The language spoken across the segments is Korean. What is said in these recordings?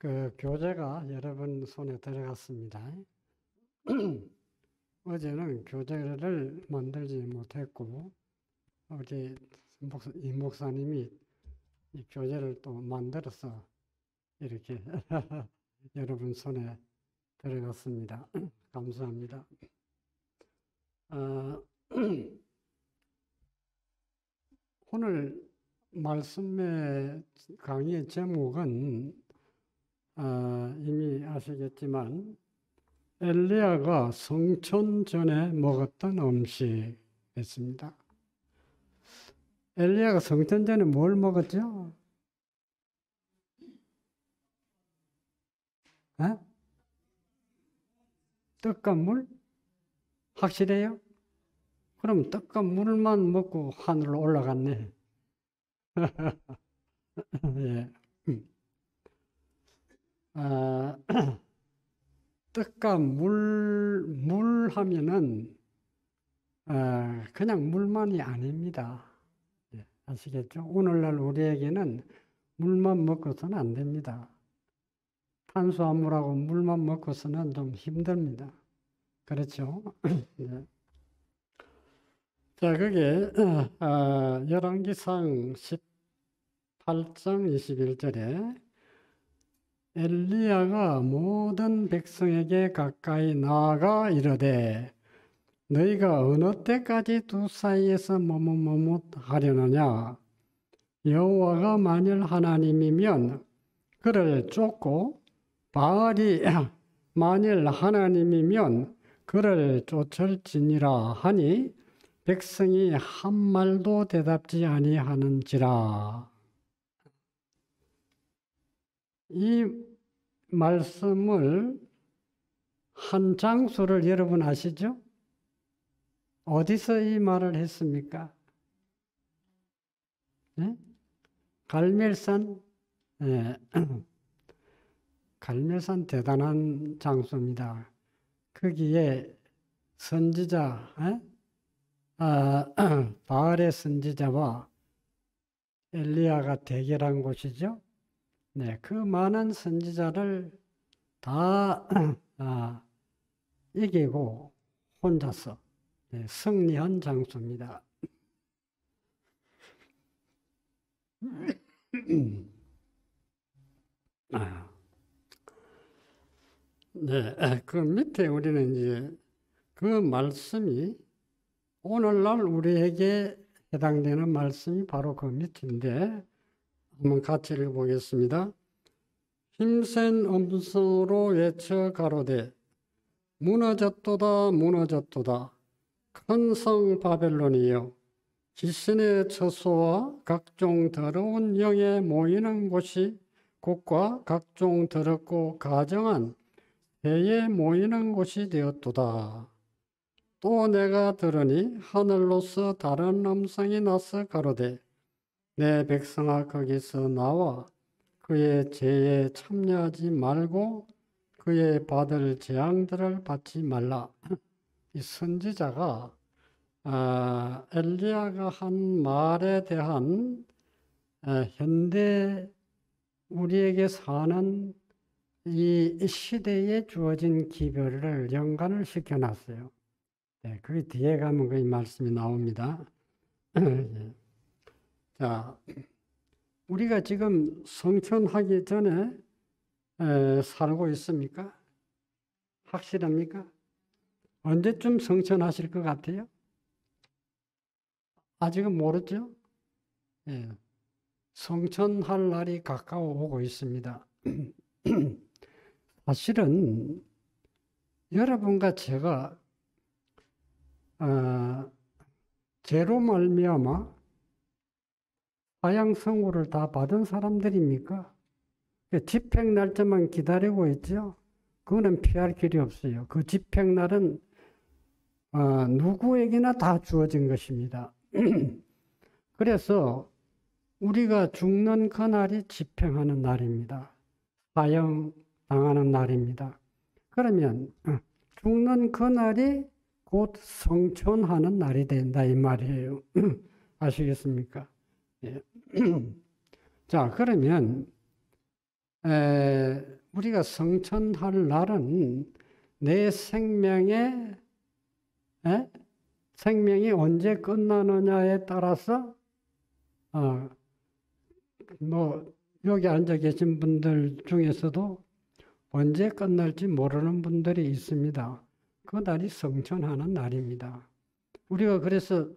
그 교재가 여러분 손에 들어갔습니다. 어제는 교재를 만들지 못했고 우리 이 목사님이 이 교재를 또 만들어서 이렇게 여러분 손에 들어갔습니다. 감사합니다. 오늘 말씀의 강의의 제목은 이미 아시겠지만 엘리야가 성천 전에 먹었던 음식이었습니다. 엘리야가 성천 전에 뭘 먹었죠? 떡과 물? 확실해요? 그럼 떡과 물만 먹고 하늘로 올라갔네. 예. 떡과 물 하면은 그냥 물만이 아닙니다. 예, 아시겠죠? 오늘날 우리에게는 물만 먹고서는 안 됩니다. 탄수화물하고 물만 먹고서는 좀 힘듭니다. 그렇죠? 예. 자, 그게 열왕기상 18장 21절에 엘리야가 모든 백성에게 가까이 나아가 이르되 너희가 어느 때까지 두 사이에서 머뭇머뭇하려느냐 여호와가 만일 하나님이면 그를 쫓고 바알이 만일 하나님이면 그를 쫓을지니라 하니 백성이 한 말도 대답지 아니하는지라. 이 말씀을 한 장소를 여러분 아시죠? 어디서 이 말을 했습니까? 네? 갈멜산? 네. 갈멜산 대단한 장소입니다. 거기에 선지자, 바알의 선지자와 엘리야가 대결한 곳이죠. 네, 그 많은 선지자를 다 이기고 혼자서 승리한 장소입니다. 네, 그 밑에 우리는 이제 그 말씀이 오늘날 우리에게 해당되는 말씀이 바로 그 밑인데 한번 같이 읽어보겠습니다. 힘센 음성으로 외쳐 가로되 무너졌도다 무너졌도다 큰 성 바벨론이여 귀신의 처소와 각종 더러운 영에 모이는 곳과 각종 더럽고 가정한 해에 모이는 곳이 되었도다. 또 내가 들으니 하늘로서 다른 음성이 나서 가로되 내 백성아 거기서 나와 그의 죄에 참여하지 말고 그의 받을 재앙들을 받지 말라. 이 선지자가 엘리야가 한 말에 대한 현대 우리에게 사는 이 시대에 주어진 기별을 연관을 시켜놨어요. 네, 그 뒤에 가면 그 말씀이 나옵니다. 자, 우리가 지금 성천하기 전에 살고 있습니까? 확실합니까? 언제쯤 성천하실 것 같아요? 아직은 모르죠? 예, 성천할 날이 가까워 오고 있습니다. 사실은 여러분과 제가 죄로 말미암아 사형선고를 다 받은 사람들입니까? 집행 날짜만 기다리고 있죠. 그거는 피할 길이 없어요. 그 집행 날은 누구에게나 다 주어진 것입니다. 그래서 우리가 죽는 그날이 집행하는 날입니다. 사형 당하는 날입니다. 그러면 죽는 그날이 곧 성천하는 날이 된다 이 말이에요. 아시겠습니까? 예. 자, 그러면 우리가 성천할 날은 내 생명이 언제 끝나느냐에 따라서 뭐 여기 앉아 계신 분들 중에서도 언제 끝날지 모르는 분들이 있습니다. 그 날이 성천하는 날입니다. 우리가 그래서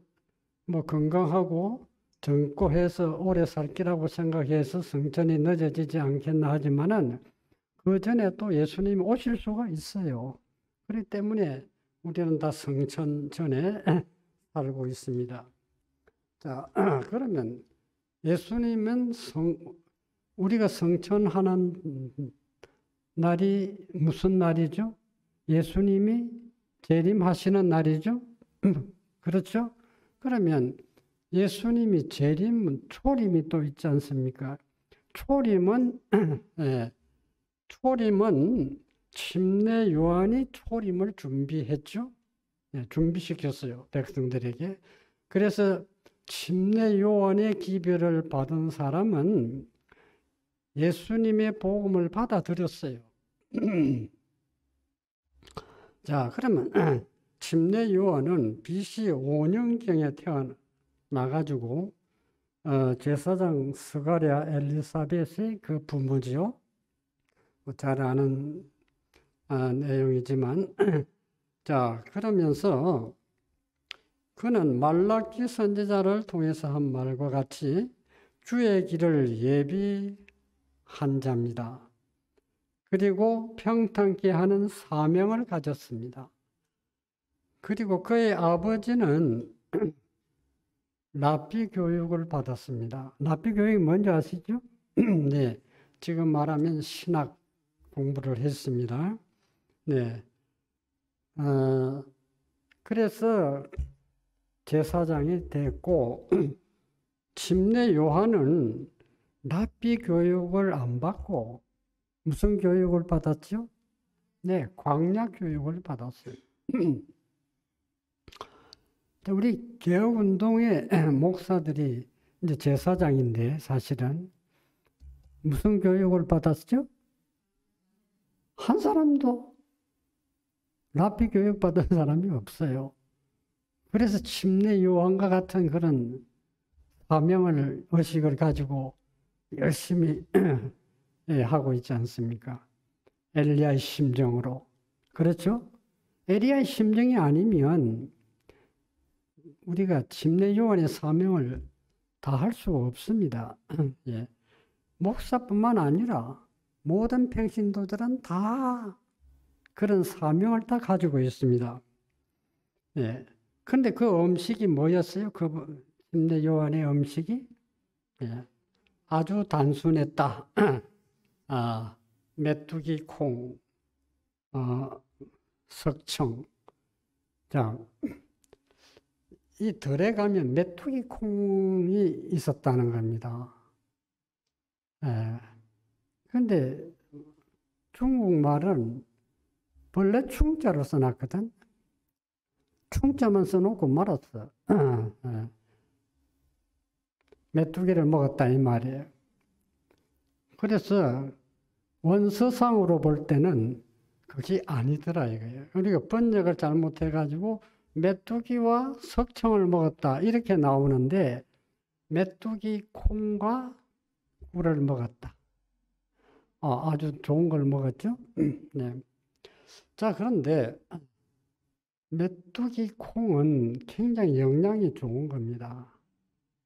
뭐 건강하고 젊고 해서 오래 살 기라고 생각해서 성천이 늦어지지 않겠나 하지만은 그 전에 또 예수님이 오실 수가 있어요. 그렇기 때문에 우리는 다 성천 전에 살고 있습니다. 자, 그러면 예수님은 우리가 성천하는 날이 무슨 날이죠? 예수님이 재림하시는 날이죠? 그렇죠? 그러면 예수님이 재림, 초림이 또 있지 않습니까? 초림은 침례 요한이 초림을 준비했죠. 준비시켰어요. 백성들에게. 그래서 침례 요한의 기별을 받은 사람은 예수님의 복음을 받아들였어요. 자, 그러면 침례 요한은 BC 5년경에 태어나가지고 제사장 스가랴 엘리사벳의 그 부모지요. 잘 아는 내용이지만 자, 그러면서 그는 말라기 선지자를 통해서 한 말과 같이 주의 길을 예비한 자입니다. 그리고 평탄케 하는 사명을 가졌습니다. 그리고 그의 아버지는 랍비 교육을 받았습니다. 랍비 교육이 뭔지 아시죠? 네, 지금 말하면 신학 공부를 했습니다. 네, 그래서 제사장이 됐고 침례 요한은 랍비 교육을 안 받고 무슨 교육을 받았죠? 네, 광야 교육을 받았어요. 우리 개혁운동의 목사들이 이제 제사장인데 사실은 무슨 교육을 받았죠? 한 사람도 랍비 교육 받은 사람이 없어요. 그래서 침례 요한과 같은 그런 사명을, 의식을 가지고 열심히 하고 있지 않습니까? 엘리야의 심정으로. 그렇죠? 엘리야의 심정이 아니면 우리가 침례 요한의 사명을 다 할 수가 없습니다. 예. 목사뿐만 아니라 모든 평신도들은 다 그런 사명을 다 가지고 있습니다. 예. 근데 그 음식이 뭐였어요? 그 침례 요한의 음식이? 예. 아주 단순했다. 메뚜기 콩, 석청. 자, 이 덜에 가면 메뚜기 콩이 있었다는 겁니다. 근데 중국말은 본래 충자로 써놨거든. 충자만 써놓고 말았어. 메뚜기를 먹었다 이 말이에요. 그래서 원서상으로 볼 때는 그게 아니더라 이거예요. 우리가 번역을 잘못해가지고 메뚜기와 석청을 먹었다 이렇게 나오는데 메뚜기 콩과 꿀을 먹었다. 아주 좋은 걸 먹었죠. 네. 자, 그런데 메뚜기 콩은 굉장히 영양이 좋은 겁니다.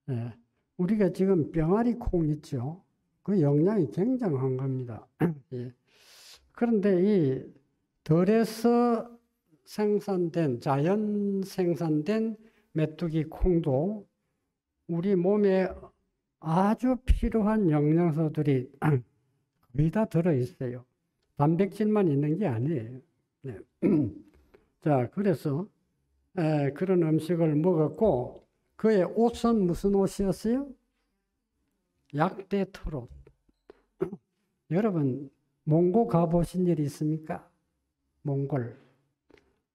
네. 우리가 지금 병아리 콩 있죠. 그 영양이 굉장한 겁니다. 예. 그런데 이 덜에서 생산된, 자연 생산된 메뚜기 콩도 우리 몸에 아주 필요한 영양소들이 거의 다 들어있어요. 단백질만 있는 게 아니에요. 네. 자, 그래서 그런 음식을 먹었고 그의 옷은 무슨 옷이었어요? 약대 털옷. 여러분 몽골 가보신 일 있습니까?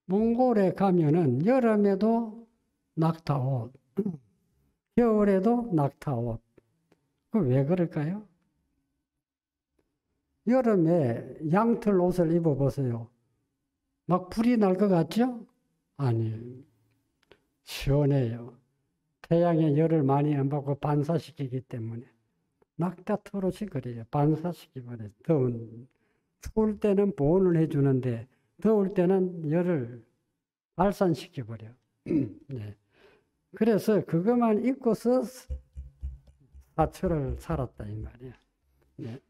몽골에 가면은 여름에도 낙타옷, 겨울에도 낙타옷. 그 왜 그럴까요? 여름에 양털 옷을 입어보세요. 막 불이 날 것 같죠? 아니, 시원해요. 태양의 열을 많이 안 받고 반사시키기 때문에. 낙타 털옷이 그래요. 반사시키버려요. 추울 때는 보온을 해주는데, 더울 때는 열을 발산시켜버려. 네. 그래서 그것만 입고서 사철을 살았다, 이 말이야. 네.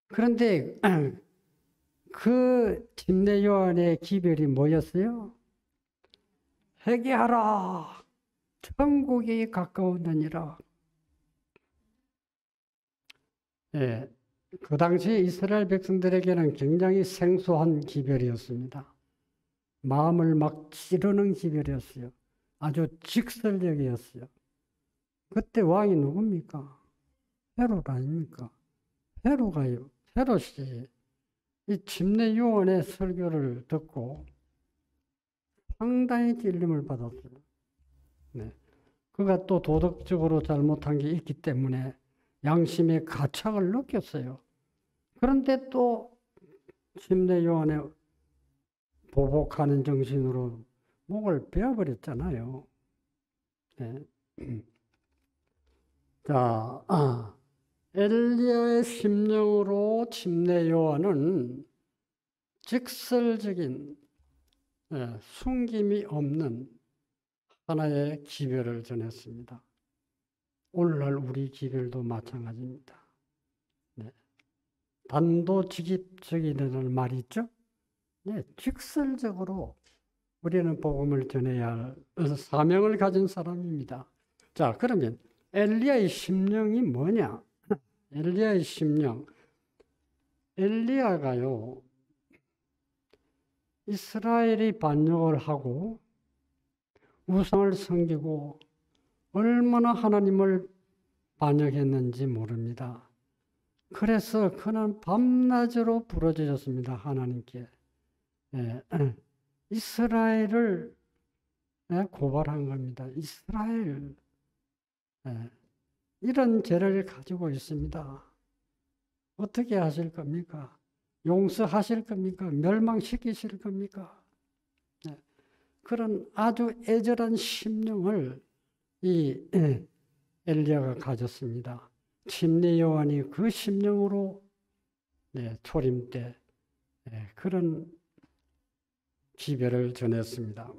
그런데 그 침례 요한의 기별이 뭐였어요? 회개하라, 천국이 가까웠느니라. 예, 그 당시 이스라엘 백성들에게는 굉장히 생소한 기별이었습니다. 마음을 막 찌르는 기별이었어요. 아주 직설적이었어요. 그때 왕이 누굽니까? 헤롯 아닙니까? 헤롯가요. 헤롯이 이 침례 요한의 설교를 듣고 상당히 찔림을 받았어요. 네. 그가 또 도덕적으로 잘못한 게 있기 때문에 양심의 가책을 느꼈어요. 그런데 또 침례 요한의 보복하는 정신으로 목을 베어버렸잖아요. 네. 자, 엘리야의 심령으로 침례 요한은 직설적인 숨김이 없는 하나의 기별을 전했습니다. 오늘날 우리 기별도 마찬가지입니다. 네. 단도직입적이라는 말이 있죠? 네, 직설적으로 우리는 복음을 전해야 할 사명을 가진 사람입니다. 자, 그러면 엘리야의 심령이 뭐냐? 엘리야의 심령. 엘리야가요, 이스라엘이 반역을 하고 우상을 섬기고 얼마나 하나님을 반역했는지 모릅니다. 그래서 그는 밤낮으로 부르짖었습니다. 하나님께. 이스라엘을 고발한 겁니다. 이스라엘 이런 죄를 가지고 있습니다. 어떻게 하실 겁니까? 용서하실 겁니까? 멸망시키실 겁니까? 그런 아주 애절한 심령을 이 엘리야가 가졌습니다. 침례 요한이 그 심령으로 초림 때 그런 기별을 전했습니다.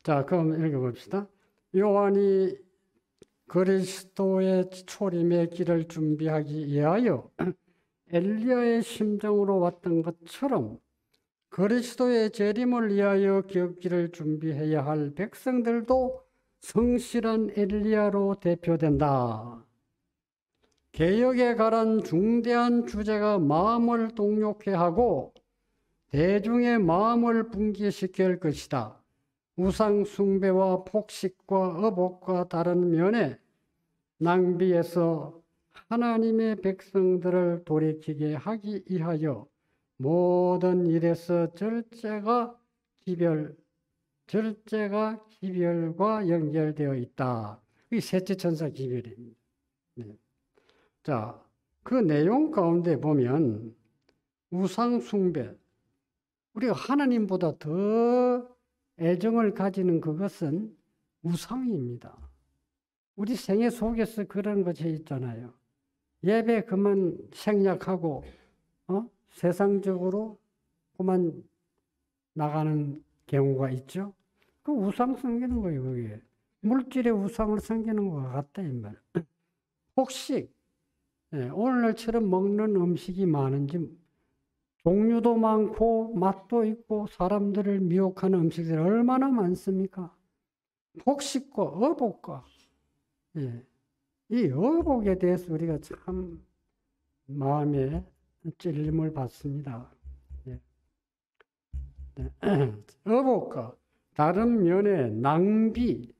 자, 그럼 읽어봅시다. 요한이 그리스도의 초림의 길을 준비하기 위하여 엘리야의 심정으로 왔던 것처럼 그리스도의 재림을 위하여 겪기를 준비해야 할 백성들도 성실한 엘리야로 대표된다. 개혁에 관한 중대한 주제가 마음을 동요케 하고 대중의 마음을 분기시킬 것이다. 우상 숭배와 폭식과 어복과 다른 면에 낭비해서 하나님의 백성들을 돌이키게 하기 위하여 모든 일에서 절제가 기별과 연결되어 있다. 이 셋째 천사 기별입니다. 네. 자, 그 내용 가운데 보면 우상 숭배, 우리가 하나님보다 더 애정을 가지는 그것은 우상입니다. 우리 생애 속에서 그런 것이 있잖아요. 예배 그만 생략하고 세상적으로 그만 나가는 경우가 있죠. 그 우상 섬기는 거예요. 그게 물질의 우상을 섬기는 것 같다 이 말. 혹시 오늘날처럼 먹는 음식이 많은지, 종류도 많고 맛도 있고 사람들을 미혹하는 음식들이 얼마나 많습니까? 폭식과 어복과 이 어복에 대해서 우리가 참 마음에 찔림을 받습니다. 어복과 다른 면에 낭비에서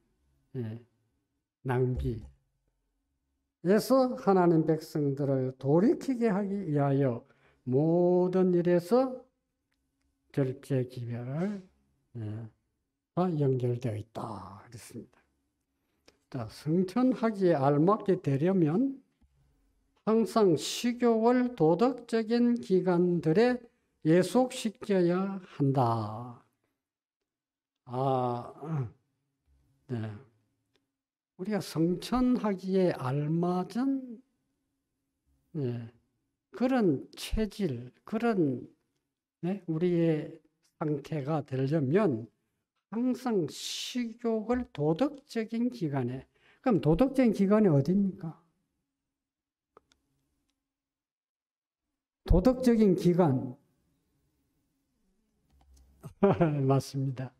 하나님 백성들을 돌이키게 하기 위하여 모든 일에서 절제 기별을 연결되어 있다 그랬습니다. 자, 성천하기에 알맞게 되려면 항상 식욕을 도덕적인 기관들에 예속시켜야 한다. 네. 우리가 성천하기에 알맞은 그런 체질, 그런 우리의 상태가 되려면 항상 식욕을 도덕적인 기관에, 그럼 도덕적인 기관이 어디입니까? 도덕적인 기관. 맞습니다.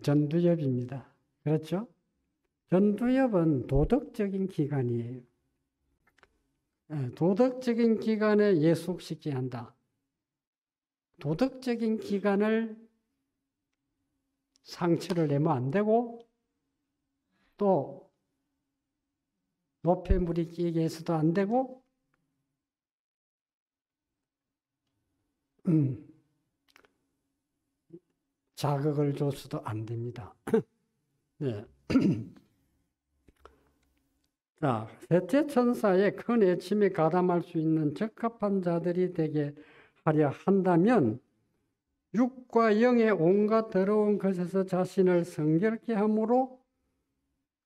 전두엽입니다. 그렇죠? 전두엽은 도덕적인 기관이에요. 도덕적인 기관에 예속시켜야 한다. 도덕적인 기관을 상처를 내면 안 되고 또 노폐물이 끼게 해서도 안 되고 자극을 줘서도 안 됩니다. 네. 자, 셋째 천사의 큰 애침에 가담할 수 있는 적합한 자들이 되게 하려 한다면 육과 영의 온갖 더러운 것에서 자신을 성결케 함으로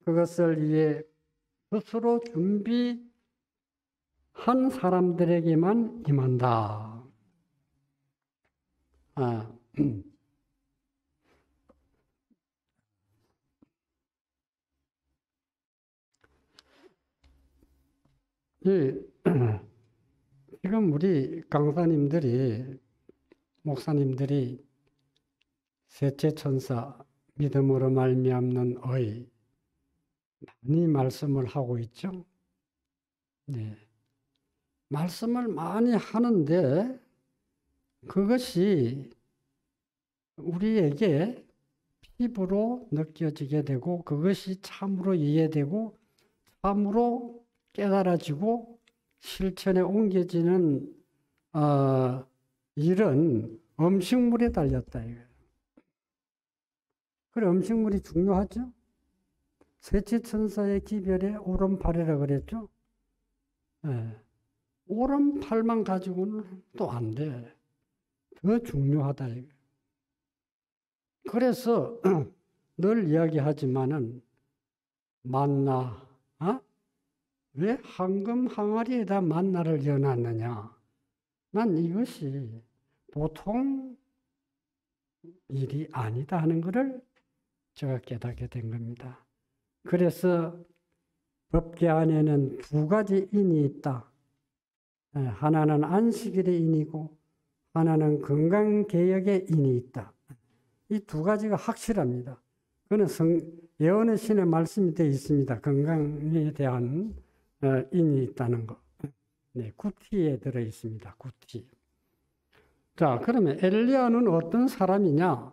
그것을 위해 스스로 준비한 사람들에게만 임한다. 지금 우리 강사님들이, 목사님들이 셋째 천사, 믿음으로 말미암는 의 많이 말씀을 하고 있죠. 네. 말씀을 많이 하는데 그것이 우리에게 피부로 느껴지게 되고 그것이 참으로 이해되고 참으로 깨달아지고 실천에 옮겨지는 일은 음식물에 달렸다 이거예요. 그래, 음식물이 중요하죠. 셋째 천사의 기별에 오른팔이라 그랬죠. 오른팔만 가지고는 또 안 돼. 더 중요하다 이거예요. 그래서 늘 이야기하지만은 만나, 왜 황금 항아리에다 만나를 넣어놨느냐? 난 이것이 보통 일이 아니다 하는 것을 제가 깨닫게 된 겁니다. 그래서 법계 안에는 두 가지 인이 있다. 하나는 안식일의 인이고 하나는 건강개혁의 인이 있다. 이 두 가지가 확실합니다. 그는 예언의 신의 말씀이 되어 있습니다. 건강에 대한 인이 있다는 거. 네, 구티에 들어 있습니다. 구티. 자, 그러면 엘리야는 어떤 사람이냐?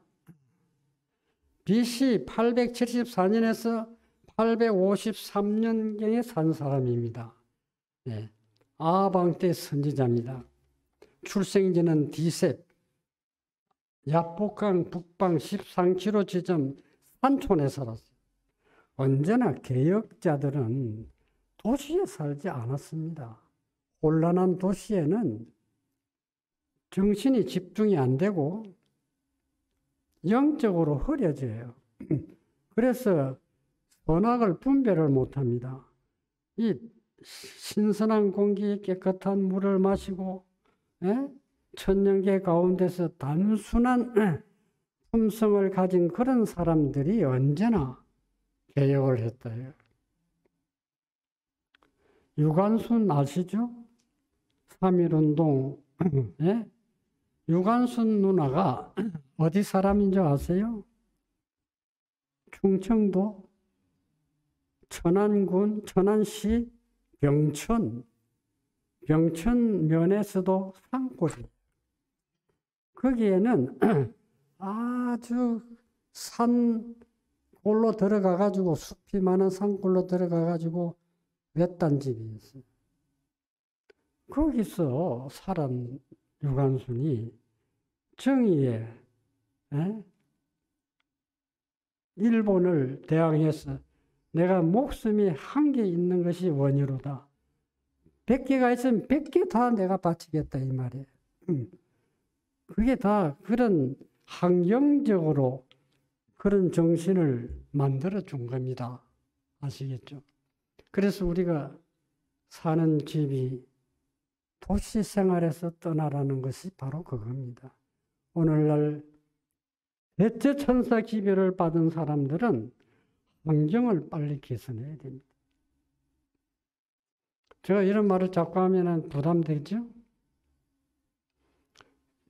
BC 874년에서 853년경에 산 사람입니다. 네, 아방 때 선지자입니다. 출생지는 디셉, 야복강 북방 13km 지점 산촌에 살았어요. 언제나 개혁자들은 도시에 살지 않았습니다. 혼란한 도시에는 정신이 집중이 안 되고 영적으로 흐려져요. 그래서 선악을 분별을 못합니다. 이 신선한 공기, 깨끗한 물을 마시고 천년계 가운데서 단순한 품성을 가진 그런 사람들이 언제나 개혁을 했어요. 유관순 아시죠? 3.1운동. 유관순 누나가 어디 사람인 줄 아세요? 충청도 천안군, 천안시 병천면에서도 산골이에요. 거기에는 아주 산골로 들어가가지고 숲이 많은 산골로 들어가가지고 외딴 집이 있어요. 거기서 살은 유관순이 정의에 일본을 대항해서 내가 목숨이 한 개 있는 것이 원유로다. 100개가 있으면 100개 다 내가 바치겠다 이 말이에요. 그게 다 그런 환경적으로 그런 정신을 만들어 준 겁니다. 아시겠죠? 그래서 우리가 사는 집이 도시 생활에서 떠나라는 것이 바로 그겁니다. 오늘날 대체천사 기별을 받은 사람들은 환경을 빨리 개선해야 됩니다. 제가 이런 말을 자꾸 하면 부담되죠?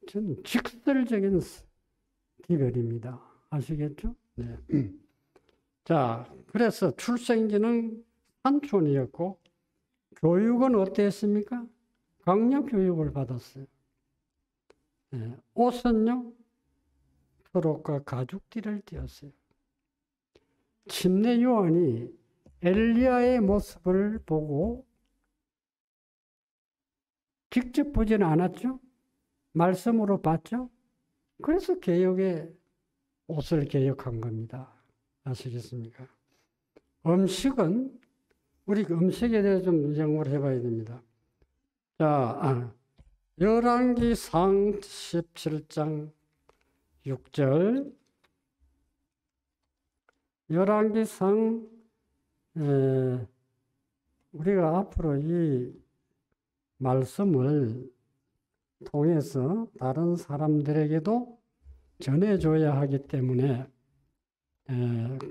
저는 직설적인 기별입니다. 아시겠죠? 네. 자, 그래서 출생지는 산촌이었고, 교육은 어땠습니까? 강력 교육을 받았어요. 네. 옷은요, 트롯과 가죽띠를 띄었어요. 침례 요한이 엘리야의 모습을 보고 직접 보지는 않았죠? 말씀으로 봤죠? 그래서 개혁의 옷을 개혁한 겁니다. 아시겠습니까? 음식은 우리 음식에 대해 좀 연구를 해봐야 됩니다. 자, 열왕기상 17장 6절. 열왕기상 우리가 앞으로 이 말씀을 통해서 다른 사람들에게도 전해줘야 하기 때문에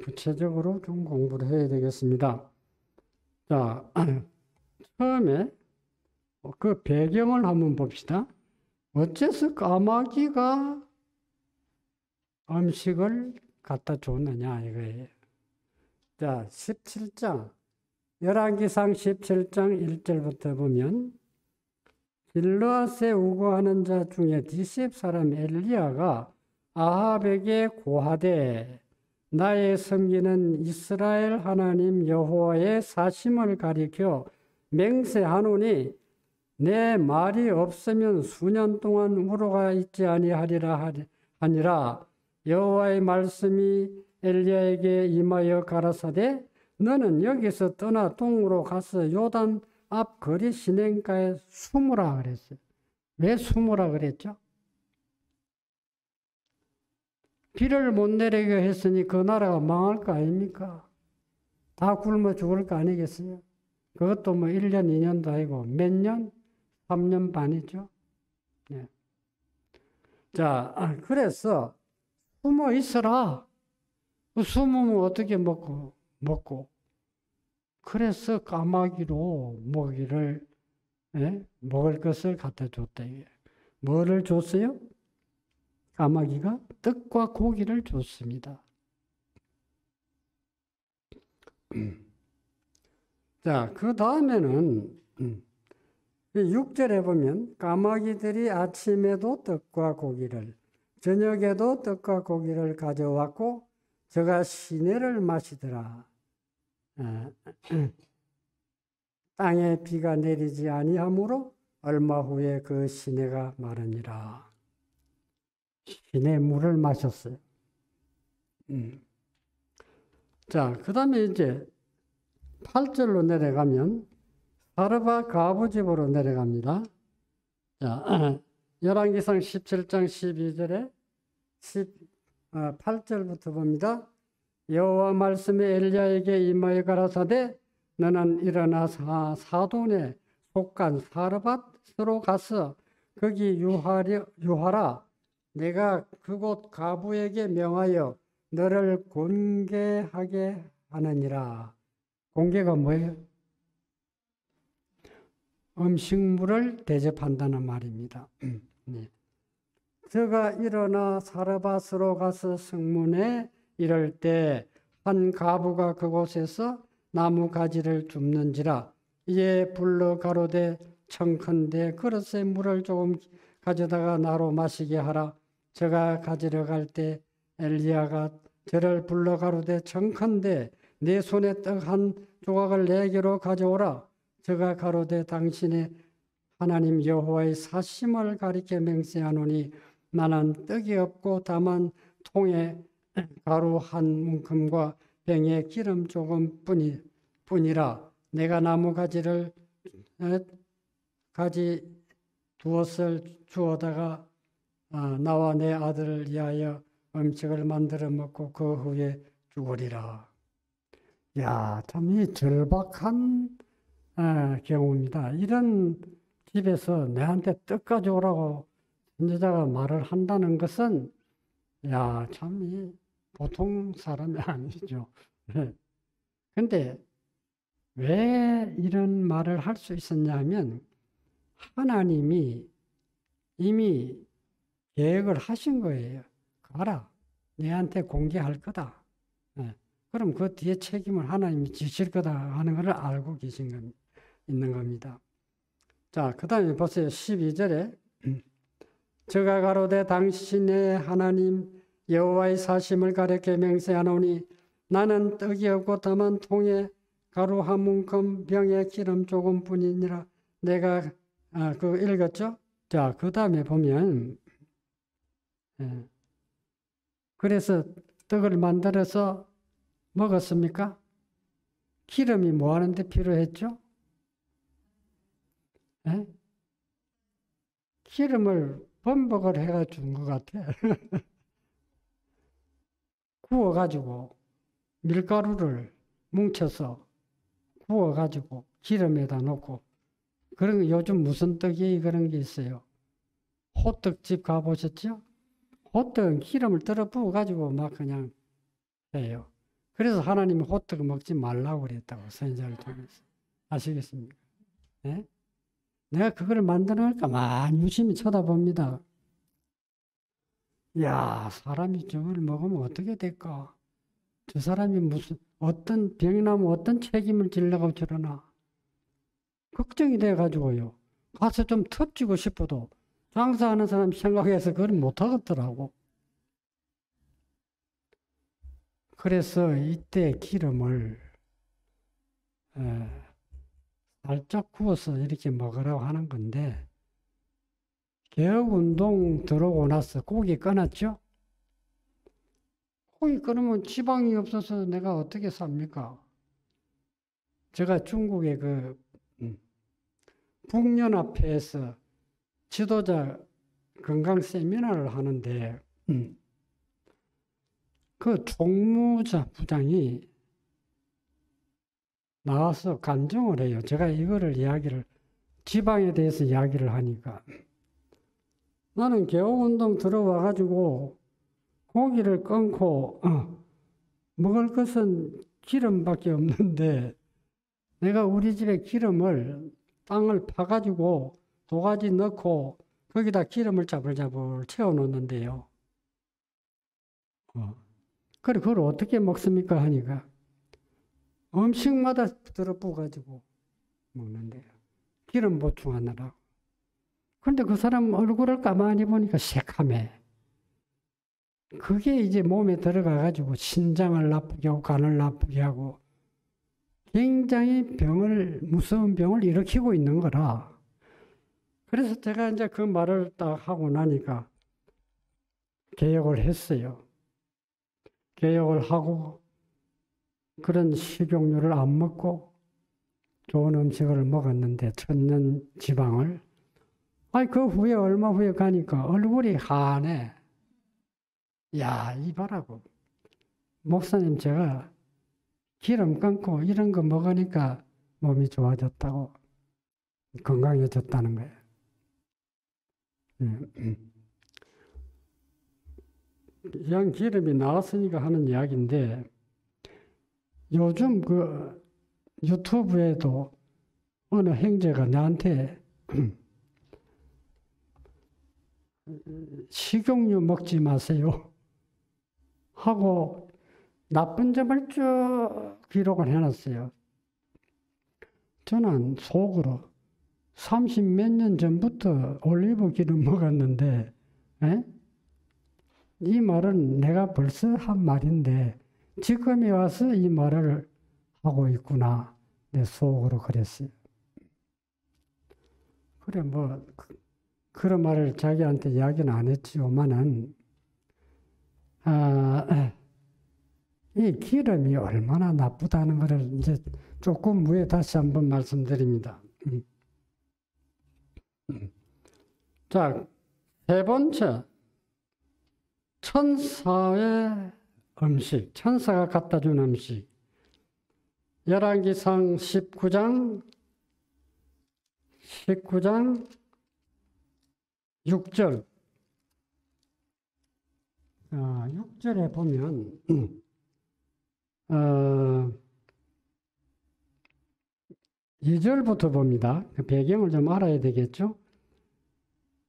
구체적으로 좀 공부를 해야 되겠습니다. 자, 처음에 그 배경을 한번 봅시다. 어째서 까마귀가 음식을 갖다 줬느냐 이거예요. 자, 17장 열왕기상 17장 1절부터 보면 길르앗에 우거하는 자 중에 디셉 사람 엘리야가 아합에게 고하되 나의 섬기는 이스라엘 하나님 여호와의 사심을 가리켜 맹세하노니 내 말이 없으면 수년 동안 우로가 있지 아니하리라 하니라. 여호와의 말씀이 엘리야에게 임하여 가라사대 너는 여기서 떠나 동으로 가서 요단 앞 거리 시냇가에 숨으라 그랬어요. 왜 숨으라 그랬죠? 비를 못 내리게 했으니 그 나라가 망할 거 아닙니까? 다 굶어 죽을 거 아니겠어요? 그것도 뭐 1년, 2년도 아니고 몇 년? 3년 반이죠. 네. 자, 그래서 숨어 있어라. 숨으면 어떻게 먹고. 그래서 까마귀로 먹을 것을 갖다 줬다. 뭐를 줬어요? 까마귀가 떡과 고기를 줬습니다. 자, 그 다음에는 6절에 보면 까마귀들이 아침에도 떡과 고기를 저녁에도 떡과 고기를 가져왔고 저가 시내를 마시더라. 땅에 비가 내리지 아니하므로 얼마 후에 그 시내가 마르니라. 시내 물을 마셨어요. 자, 그 다음에 이제 8절로 내려가면 사르바 가부 집으로 내려갑니다. 자, 열왕기상 17장 12절에 8절부터 봅니다. 여호와 말씀이 엘리야에게 임하여 가라사대 너는 일어나 사돈에 속한 사르밧으로 가서 거기 유하라. 내가 그곳 가부에게 명하여 너를 공개하게 하느니라. 공개가 뭐예요? 음식물을 대접한다는 말입니다. 네. 저가 일어나 사르밧으로 가서 성문에 이럴 때 한 가부가 그곳에서 나무 가지를 줍는지라. 이에 불러 가로되 청컨대 그릇에 물을 조금 가져다가 나로 마시게 하라. 저가 가지러 갈 때 엘리야가 저를 불러 가로되 청컨대 내 손에 떡 한 조각을 내게로 가져오라. 저가 가로되 당신의 하나님 여호와의 사심을 가리켜 맹세하노니 나는 떡이 없고 다만 통에 가루 한 움큼과 병에 기름 조금 뿐이라. 내가 나무 가지를 가지 두엇을 주어다가 나와 내 아들을 위하여 음식을 만들어 먹고 그 후에 죽으리라. 야, 참 이 절박한 경우입니다. 이런 집에서 내한테 떡 가져오라고 선지자가 말을 한다는 것은 야, 참 이 보통 사람이 아니죠. 근데 왜 이런 말을 할 수 있었냐 하면 하나님이 이미 계획을 하신 거예요. 가라. 내한테 공개할 거다. 그럼 그 뒤에 책임을 하나님이 지실 거다 하는 것을 알고 계신 겁니다. 있는 겁니다. 자, 그 다음에 보세요. 12절에 저가 가로되 당신의 하나님 여호와의 사심을 가리켜 맹세하노니 나는 떡이 없고 다만 통에 가루 한 문큼 병에 기름 조금뿐이니라. 내가 그거 읽었죠? 자, 그 다음에 보면 그래서 떡을 만들어서 먹었습니까? 기름이 뭐 하는데 필요했죠? 기름을 범벅을 해가 준 것 같아. 구워가지고 밀가루를 뭉쳐서 구워가지고 기름에다 넣고 그런 거 요즘 무슨 떡이 그런 게 있어요. 호떡집 가보셨죠? 호떡은 기름을 떨어 부어가지고 막 그냥 해요. 그래서 하나님이 호떡을 먹지 말라고 그랬다고 선지자를 통해서. 아시겠습니까? 네? 내가 그걸 만들어니까 많이 유심히 쳐다봅니다. 야, 사람이 저걸 먹으면 어떻게 될까? 저 사람이 무슨 어떤 병이 나면 어떤 책임을 지려고 저러나 걱정이 돼가지고요. 가서 좀 터지고 싶어도 장사하는 사람 생각해서 그걸 못하겠더라고. 그래서 이때 기름을 살짝 구워서 이렇게 먹으라고 하는 건데 개혁운동 들어오고 나서 고기 끊었죠? 고기 끊으면 지방이 없어서 내가 어떻게 삽니까? 제가 중국의 그 북연합회에서 지도자 건강 세미나를 하는데 그 총무자 부장이 나와서 간증을 해요. 제가 이거를 지방에 대해서 이야기를 하니까 나는 개혁운동 들어와가지고 고기를 끊고 먹을 것은 기름밖에 없는데 내가 우리 집에 기름을 땅을 파가지고 도가지 넣고 거기다 기름을 자불자불 채워놓는데요. 그래, 그걸 어떻게 먹습니까? 하니까 음식마다 들어 부어가지고 먹는데요. 기름 보충하느라고. 그런데 그 사람 얼굴을 가만히 보니까 새카매. 그게 이제 몸에 들어가가지고 신장을 나쁘게 하고 간을 나쁘게 하고 굉장히 무서운 병을 일으키고 있는 거라. 그래서 제가 이제 그 말을 딱 하고 나니까 개혁을 했어요. 개혁을 하고 그런 식용유를 안 먹고 좋은 음식을 먹었는데 천년 지방을 그 후에 얼마 후에 가니까 얼굴이 환해. 야, 이봐라고. 목사님 제가 기름 끊고 이런 거 먹으니까 몸이 좋아졌다고 건강해졌다는 거예요. 양 기름이 나왔으니까 하는 이야기인데 요즘 그 유튜브에도 어느 형제가 나한테 식용유 먹지 마세요 하고 나쁜 점을 쭉 기록을 해놨어요. 저는 속으로 30몇 년 전부터 올리브 기름 먹었는데 이 말은 내가 벌써 한 말인데 지금에 와서 이 말을 하고 있구나. 내 속으로 그랬어요. 그래 그런 말을 자기한테 이야기는 안 했지만은 이 기름이 얼마나 나쁘다는 것을 이제 조금 후에 다시 한번 말씀드립니다. 자, 세 번째, 천사의 음식, 천사가 갖다 준 음식. 열왕기상 19장 6절. 6절에 보면, 2절부터 봅니다. 배경을 좀 알아야 되겠죠?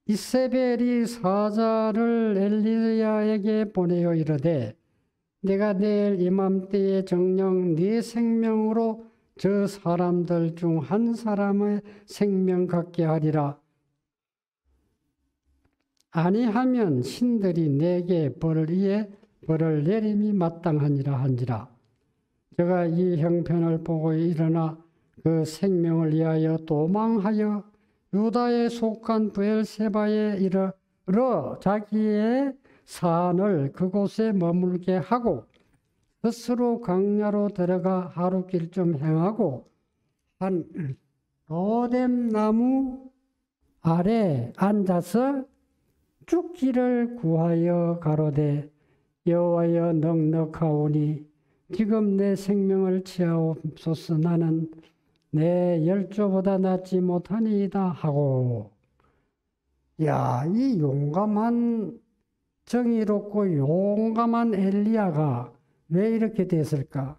이세벨이 사자를 엘리야에게 보내어 이르되 내가 내일 이맘때에 정녕 네 생명으로 저 사람들 중 한 사람의 생명 갖게 하리라. 아니하면 신들이 내게 벌을 내림이 마땅하니라 한지라. 저가 이 형편을 보고 일어나 그 생명을 위하여 도망하여 유다에 속한 브엘세바에 이르러 자기의 산을 그곳에 머물게 하고 스스로 광야로 들어가 하루길 좀 행하고 한 로뎀 나무 아래 앉아서 죽기를 구하여 가로되 여호와여 넉넉하오니 지금 내 생명을 취하옵소서. 나는 내 열조보다 낫지 못하니이다 하고. 야, 이 용감한 정의롭고 용감한 엘리야가 왜 이렇게 됐을까?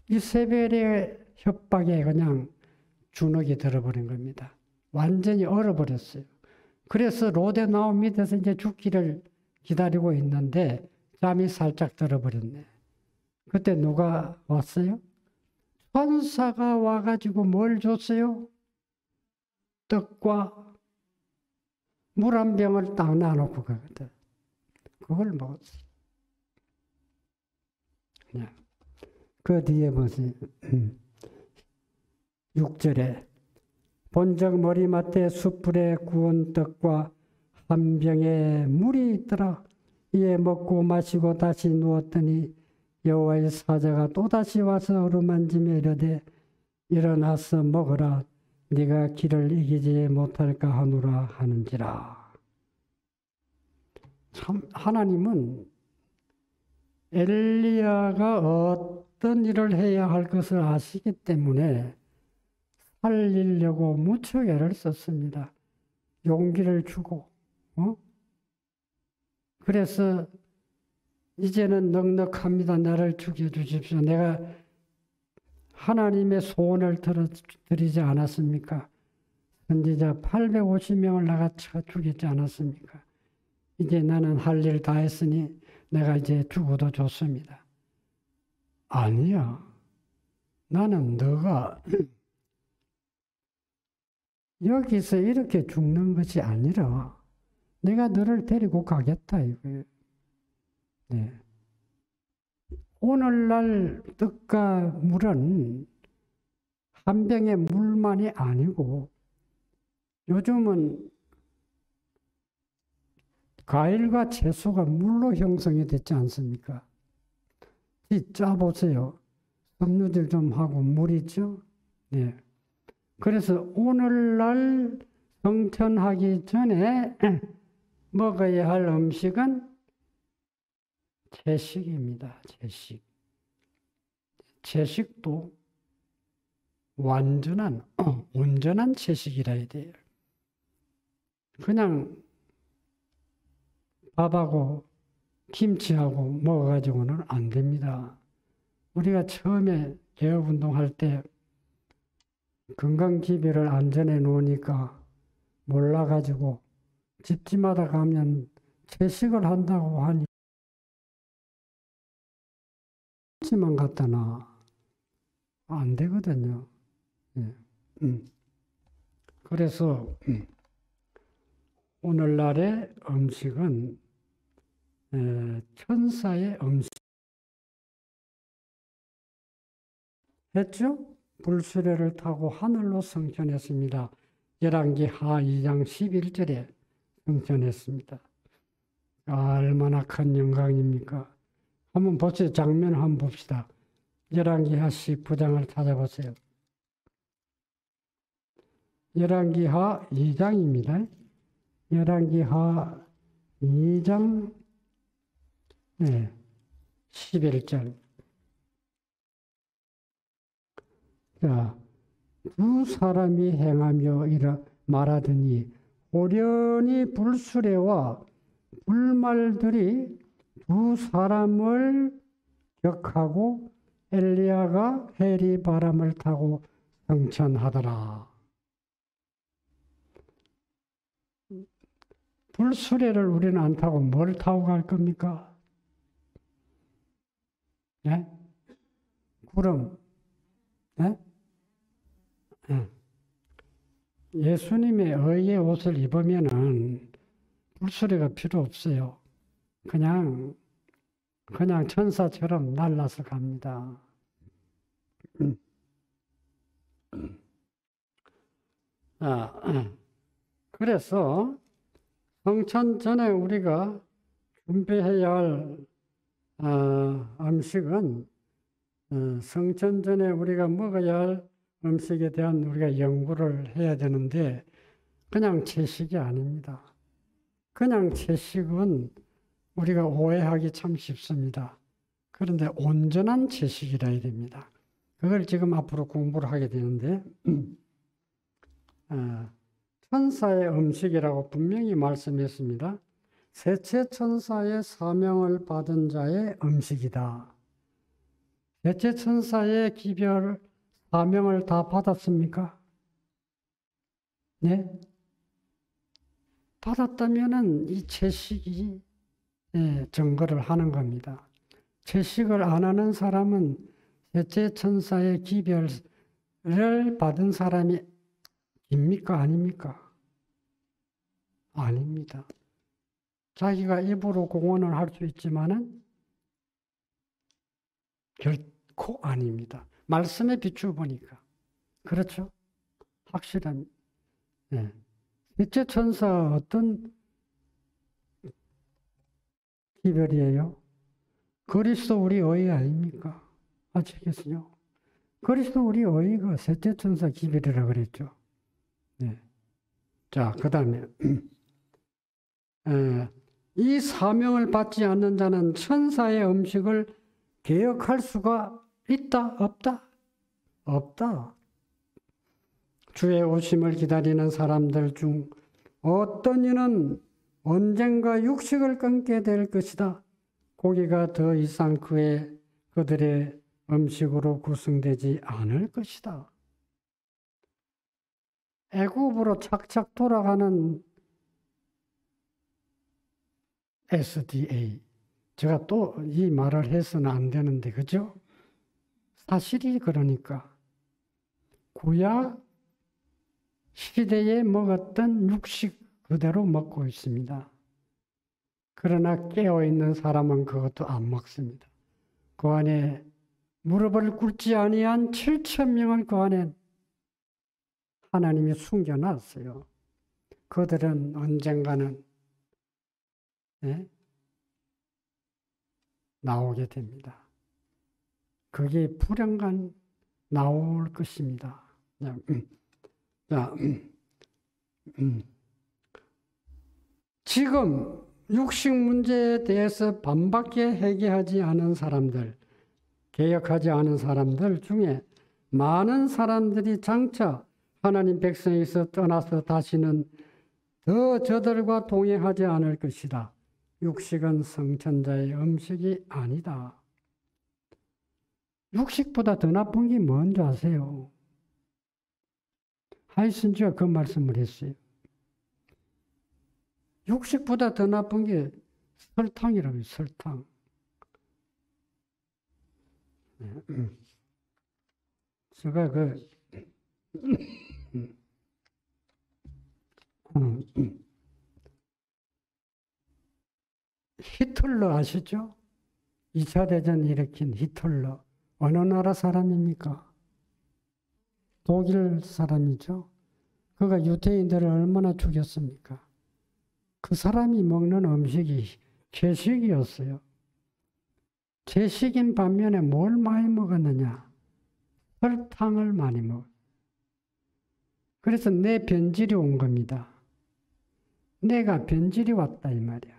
이세벨의 협박에 그냥 주눅이 들어버린 겁니다. 완전히 얼어버렸어요. 그래서 로데나움 밑에서 이제 죽기를 기다리고 있는데 잠이 살짝 들어버렸네. 그때 누가 왔어요? 천사가 와가지고 뭘 줬어요? 떡과 물 한 병을 딱 놔놓고 가거든. 그걸 먹었어요. 그 뒤에 보세요. 6절에 본적 머리맡에 숯불에 구운 떡과 한 병에 물이 있더라. 이에 먹고 마시고 다시 누웠더니 여호와의 사자가 또다시 와서 어루만지며 이르되 일어나서 먹으라. 네가 길을 이기지 못할까 하노라 하는지라. 참 하나님은 엘리야가 어떤 일을 해야 할 것을 아시기 때문에 살리려고 무척 애를 썼습니다. 용기를 주고, 그래서 이제는 넉넉합니다. 나를 죽여주십시오. 내가 하나님의 소원을 드리지 않았습니까? 선지자 850명을 내가 죽이지 않았습니까? 이제 나는 할 일 다 했으니 내가 이제 죽어도 좋습니다. 아니야. 나는 너가 여기서 이렇게 죽는 것이 아니라 내가 너를 데리고 가겠다 이거예요. 네. 오늘날 떡과 물은 한 병의 물만이 아니고 요즘은 과일과 채소가 물로 형성이 됐지 않습니까? 짜보세요. 섬유질 좀 하고 물 있죠? 네. 그래서 오늘날 성천하기 전에 먹어야 할 음식은 채식입니다. 채식. 채식도 온전한 채식이라 해야 돼요. 그냥 밥하고 김치하고 먹어가지고는 안 됩니다. 우리가 처음에 개업운동할 때 건강기별을 안전해 놓으니까 몰라가지고 집집마다 가면 채식을 한다고 하니 김치만 갖다 놔. 안 되거든요. 예. 그래서 오늘날의 음식은 천사의 음식 했죠? 불수레를 타고 하늘로 승천했습니다. 열왕기하 2장 11절에 승천했습니다. 얼마나 큰 영광입니까? 한번 보세요. 장면 한번 봅시다. 열왕기하 19장을 찾아보세요. 열왕기하 2장입니다. 열왕기하 2장 11절. 자, 두 사람이 행하며 이라 말하더니 호련히 불수레와 불말들이 두 사람을 격하고 엘리야가 해리 바람을 타고 승천하더라. 불수레를 우리는 안 타고 뭘 타고 갈 겁니까? 예? 구름. 예? 예. 예수님의 의의 옷을 입으면은 불수레가 필요 없어요. 그냥 천사처럼 날라서 갑니다. 그래서 성천 전에 우리가 준비해야 할 음식은 성천 전에 우리가 먹어야 할 음식에 대한 우리가 연구를 해야 되는데 그냥 채식이 아닙니다. 그냥 채식은 우리가 오해하기 참 쉽습니다. 그런데 온전한 채식이라 해야 됩니다. 그걸 지금 앞으로 공부를 하게 되는데 천사의 음식이라고 분명히 말씀했습니다. 셋째 천사의 사명을 받은 자의 음식이다. 셋째 천사의 기별 사명을 다 받았습니까? 네? 받았다면은 이 채식이 증거를 하는 겁니다. 채식을 안 하는 사람은 셋째 천사의 기별을 받은 사람이 입니까? 아닙니까? 아닙니다. 자기가 입으로 공언을 할 수 있지만은 결코 아닙니다. 말씀에 비추어 보니까. 그렇죠? 확실한. 네. 셋째 천사 어떤 기별이에요? 그리스도 우리 의의 아닙니까? 아시겠어요? 그리스도 우리 의의가 셋째 천사 기별이라고 그랬죠. 네. 자, 그 다음에 이 사명을 받지 않는 자는 천사의 음식을 개혁할 수가 있다? 없다? 없다. 주의 오심을 기다리는 사람들 중 어떤 이는 언젠가 육식을 끊게 될 것이다. 고기가 더 이상 그들의 음식으로 구성되지 않을 것이다. 애굽으로 착착 돌아가는 SDA. 제가 또 이 말을 해서는 안 되는데, 그죠? 사실이 그러니까. 구약 시대에 먹었던 육식 그대로 먹고 있습니다. 그러나 깨어있는 사람은 그것도 안 먹습니다. 그 안에 무릎을 꿇지 아니한 7,000명을 그 안에 하나님이 숨겨놨어요. 그들은 언젠가는 나오게 됩니다. 그게 불행간 나올 것입니다. 지금 육식 문제에 대해서 반밖에 해결하지 않은 사람들, 개혁하지 않은 사람들 중에 많은 사람들이 장차 하나님 백성에서 떠나서 다시는 더 저들과 동행하지 않을 것이다. 육식은 성천자의 음식이 아니다. 육식보다 더 나쁜 게 뭔지 아세요? 하이슨즈가 그 말씀을 했어요. 육식보다 더 나쁜 게 설탕이라고요, 설탕. 제가 히틀러 아시죠? 2차 대전 일으킨 히틀러. 어느 나라 사람입니까? 독일 사람이죠. 그가 유대인들을 얼마나 죽였습니까? 그 사람이 먹는 음식이 채식이었어요. 채식인 반면에 뭘 많이 먹었느냐? 설탕을 많이 먹어요. 그래서 내 변질이 온 겁니다. 내가 변질이 왔다 이 말이야.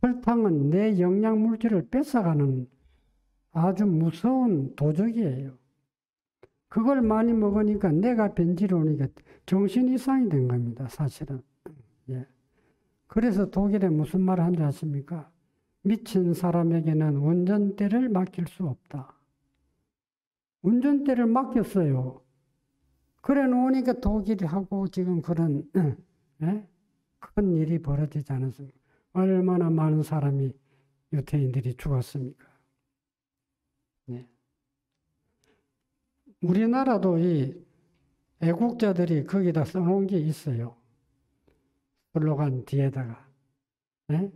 설탕은 내 영양물질을 뺏어가는 아주 무서운 도적이에요. 그걸 많이 먹으니까 내가 변질이 오니까 정신 이상이 된 겁니다. 사실은. 예. 그래서 독일에 무슨 말을 한지 아십니까? 미친 사람에게는 운전대를 맡길 수 없다. 운전대를 맡겼어요. 그래 놓으니까 독일이 하고 지금 그런 큰 일이 벌어지지 않았습니까? 얼마나 많은 사람이 유태인들이 죽었습니까? 네. 우리나라도 이 애국자들이 거기다 써놓은 게 있어요. 슬로건 뒤에다가. 네?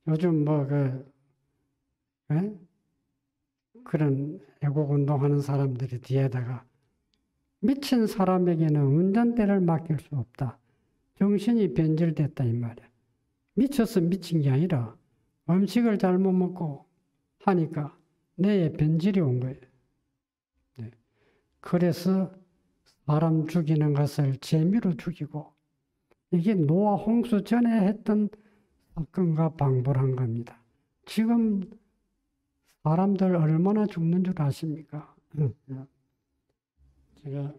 요즘 그런 애국운동하는 사람들이 뒤에다가 미친 사람에게는 운전대를 맡길 수 없다. 정신이 변질됐다 이 말이야. 미쳐서 미친 게 아니라 음식을 잘못 먹고 하니까 뇌에 변질이 온 거예요. 네. 그래서 사람 죽이는 것을 재미로 죽이고 이게 노아 홍수 전에 했던 사건과 방불한 겁니다. 지금 사람들 얼마나 죽는 줄 아십니까? 제가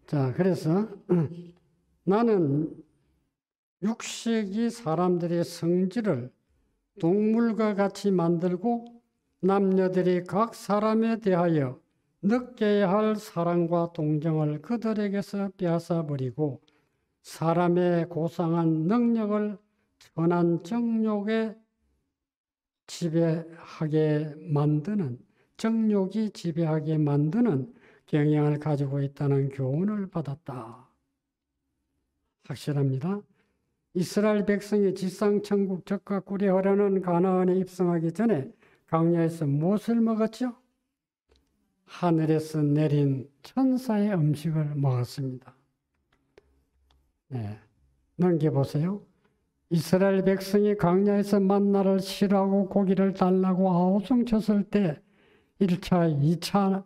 자, 그래서 나는 육식이 사람들의 성질을 동물과 같이 만들고 남녀들이 각 사람에 대하여 느껴야 할 사랑과 동정을 그들에게서 빼앗아버리고 사람의 고상한 능력을 천한 정욕에 지배하게 만드는 정욕이 지배하게 만드는 경향을 가지고 있다는 교훈을 받았다. 확실합니다. 이스라엘 백성이 지상천국 젖과 꿀이 흐르는 가나안에 입성하기 전에 광야에서 무엇을 먹었죠? 하늘에서 내린 천사의 음식을 먹었습니다. 네. 넘겨보세요. 이스라엘 백성이 광야에서 만나를 싫어하고 고기를 달라고 아우성쳤을 때 1차, 2차,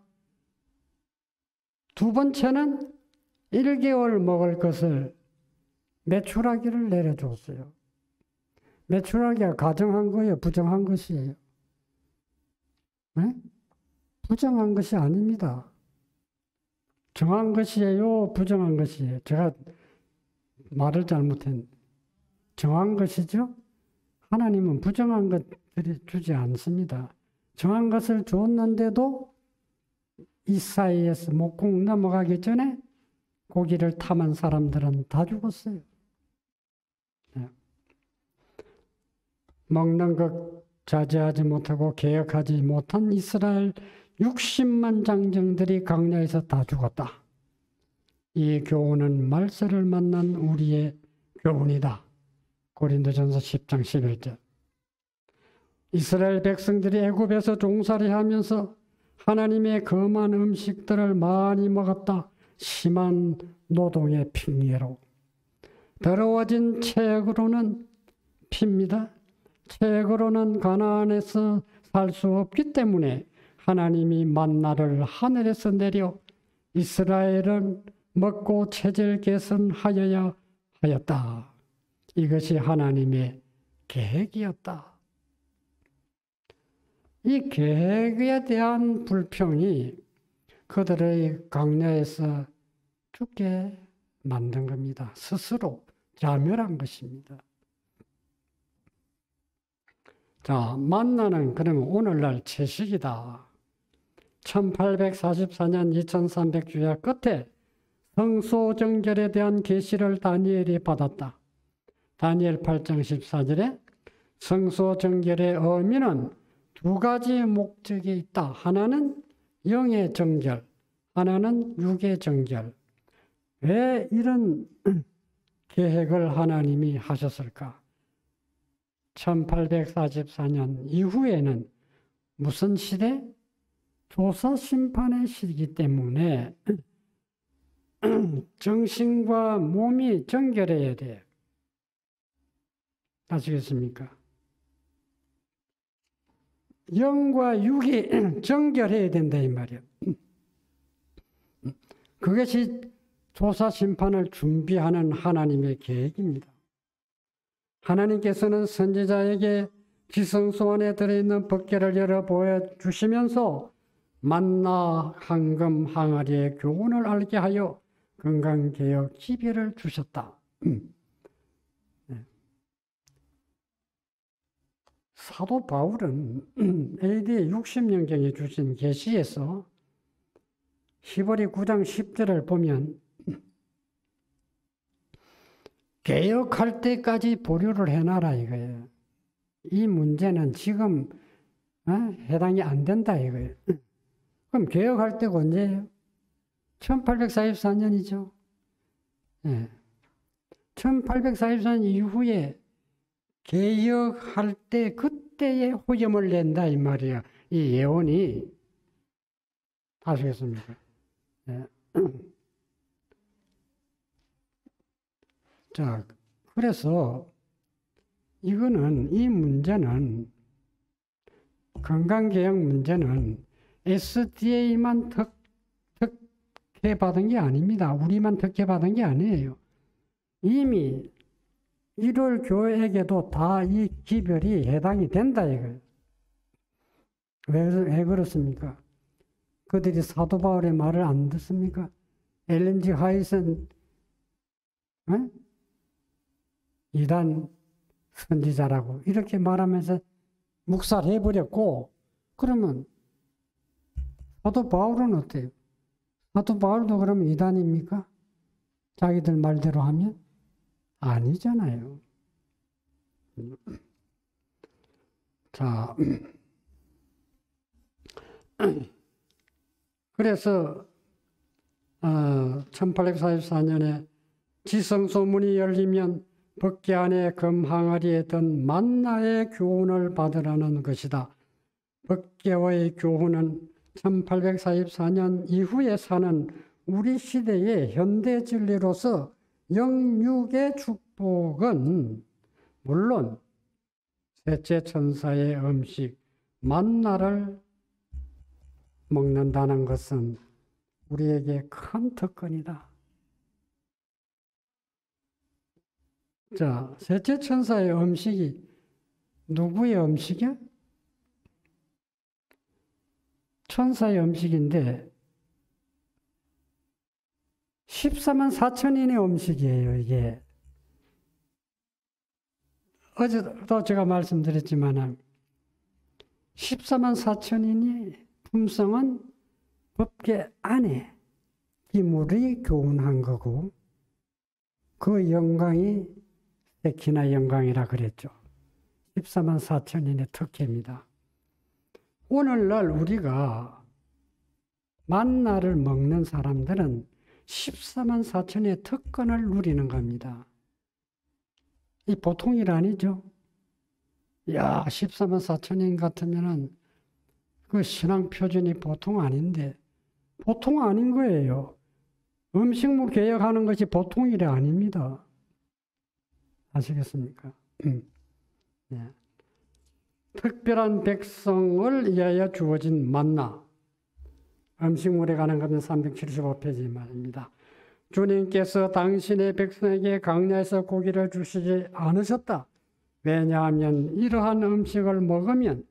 두 번째는 1개월 먹을 것을 메추라기를 내려줬어요. 메추라기가 가정한 거예요? 부정한 것이에요? 네? 부정한 것이 아닙니다. 정한 것이에요? 부정한 것이에요? 제가 말을 잘못했는데. 정한 것이죠? 하나님은 부정한 것들이 주지 않습니다. 정한 것을 줬는데도 이 사이에서 목공 넘어가기 전에 고기를 탐한 사람들은 다 죽었어요. 네. 먹는 것 자제하지 못하고 개혁하지 못한 이스라엘 60만 장정들이 광야에서 다 죽었다. 이 교훈은 말세를 만난 우리의 교훈이다. 고린도전서 10장 11절. 이스라엘 백성들이 애굽에서 종살이 하면서 하나님의 검한 음식들을 많이 먹었다. 심한 노동의 핑계로. 더러워진 체액으로는 핍니다. 체액으로는 가나안에서 살 수 없기 때문에 하나님이 만나를 하늘에서 내려 이스라엘은 먹고 체질 개선하여야 하였다. 이것이 하나님의 계획이었다. 이 계획에 대한 불평이 그들의 광야에서 죽게 만든 겁니다. 스스로 자멸한 것입니다. 자, 만나는 그러면 오늘날 채식이다. 1844년 2300주야 끝에 성소정결에 대한 계시를 다니엘이 받았다. 다니엘 8장 14절에 성소정결의 의미는 두 가지 목적이 있다. 하나는 영의 정결, 하나는 육의 정결. 왜 이런 계획을 하나님이 하셨을까? 1844년 이후에는 무슨 시대? 조사 심판의 시기이기 때문에 정신과 몸이 정결해야 돼요. 아시겠습니까? 영과 육이 정결해야 된다 이 말이에요. 그것이 조사 심판을 준비하는 하나님의 계획입니다. 하나님께서는 선지자에게 지성소 안에 들어있는 법궤를 열어 보여주시면서 만나, 황금, 항아리의 교훈을 알게 하여 건강개혁 지배를 주셨다. 사도 바울은 AD 60년경에 주신 계시에서 히브리 9장 10절을 보면 개혁할 때까지 보류를 해놔라 이거예요. 이 문제는 지금 해당이 안 된다 이거예요. 그럼 개혁할 때가 언제예요? 1844년이죠. 예. 1844년 이후에 개혁할 때 그때에 호점을 낸다 이 말이야. 이 예언이 아시겠습니까? 예. 자, 그래서 이거는 이 문제는 건강개혁 문제는 SDA만 특혜받은 게 아닙니다. 우리만 특혜받은 게 아니에요. 이미 1월 교회에게도 다 이 기별이 해당이 된다 이거예요. 왜 그렇습니까? 그들이 사도 바울의 말을 안 듣습니까? 엘렌 G 화이트는 이단 선지자라고 이렇게 말하면서 묵살해버렸고, 그러면 사도 바울은 어때요? 사도 바울도 그러면 이단입니까? 자기들 말대로 하면? 아니잖아요. 자, 그래서 1844년에 지성소문이 열리면 법궤 안에 금항아리에 든 만나의 교훈을 받으라는 것이다. 법궤의 교훈은 1844년 이후에 사는 우리 시대의 현대 진리로서 영육의 축복은 물론 셋째 천사의 음식 만나를 먹는다는 것은 우리에게 큰 특권이다. 자, 셋째 천사의 음식이 누구의 음식이야? 천사의 음식인데 14만 4천인의 음식이에요, 이게. 어제도 제가 말씀드렸지만 14만 4천인이 품성은 법궤 안에 기물이 교훈한 거고 그 영광이 세키나 영광이라 그랬죠. 14만 4천인의 특혜입니다. 오늘날 우리가 만나를 먹는 사람들은 14만 4천의 특권을 누리는 겁니다. 이 보통 일 아니죠. 야, 14만 4천인 같으면은 그 신앙 표준이 보통 아닌데, 보통 아닌 거예요. 음식물 개혁하는 것이 보통 일이 아닙니다. 아시겠습니까? 네. 특별한 백성을 위하여 주어진 만나. 음식물에 관한 것은 375페이지 말입니다. 주님께서 당신의 백성에게 광야에서 고기를 주시지 않으셨다. 왜냐하면 이러한 음식을 먹으면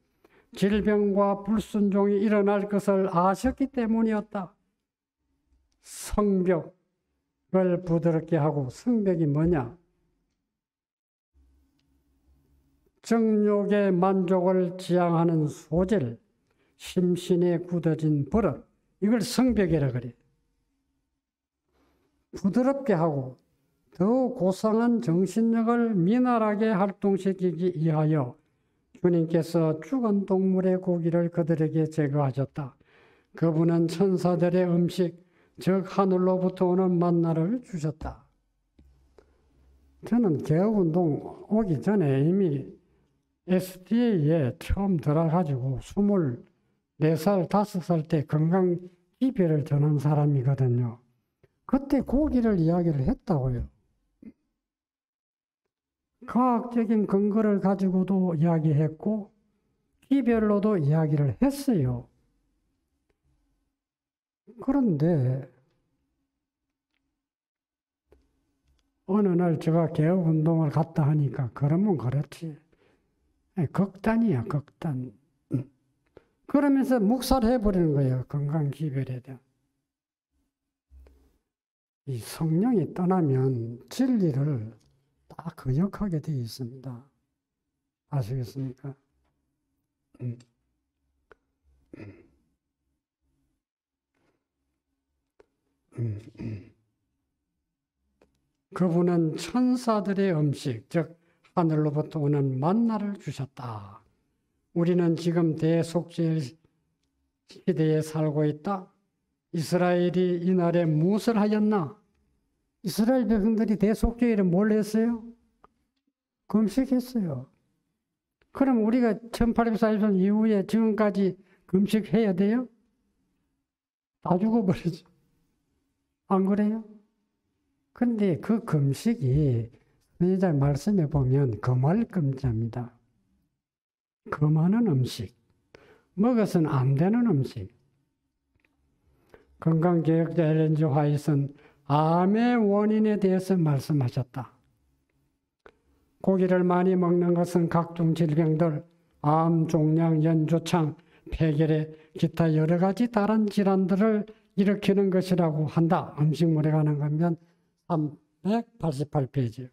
질병과 불순종이 일어날 것을 아셨기 때문이었다. 성벽을 부드럽게 하고, 성벽이 뭐냐? 정욕의 만족을 지향하는 소질, 심신에 굳어진 버릇, 이걸 성벽이라 그래. 부드럽게 하고 더욱 고상한 정신력을 미나하게 활동시키기 위하여 주님께서 죽은 동물의 고기를 그들에게 제거하셨다. 그분은 천사들의 음식, 즉 하늘로부터 오는 만나를 주셨다. 저는 개혁운동 오기 전에 이미 SDA에 처음 들어가지고 24살, 5살 때 건강 기별을 전한 사람이거든요. 그때 고기를 이야기를 했다고요. 과학적인 근거를 가지고도 이야기했고 기별로도 이야기를 했어요. 그런데 어느 날 제가 개혁운동을 갔다 하니까 그러면 그렇지. 극단이야, 극단. 그러면서 묵살을 해버리는 거예요. 건강기별에 대한. 이 성령이 떠나면 진리를 다 거역하게 되어 있습니다. 아시겠습니까? 그분은 천사들의 음식, 즉 하늘로부터 오는 만나를 주셨다. 우리는 지금 대속죄 시대에 살고 있다. 이스라엘이 이날에 무엇을 하였나? 이스라엘 백성들이 대속죄일에 뭘 했어요? 금식했어요. 그럼 우리가 1844년 이후에 지금까지 금식해야 돼요? 다 죽어버리죠. 안 그래요? 근데 그 금식이 선지자 말씀에 보면 금할금자입니다. 금하는 음식, 먹어서는 안 되는 음식. 건강개혁자 엘렌 G 화이트는 암의 원인에 대해서 말씀하셨다. 고기를 많이 먹는 것은 각종 질병들, 암, 종양, 연조창, 폐결핵, 기타 여러 가지 다른 질환들을 일으키는 것이라고 한다. 음식물에 관한 거면 388페이지.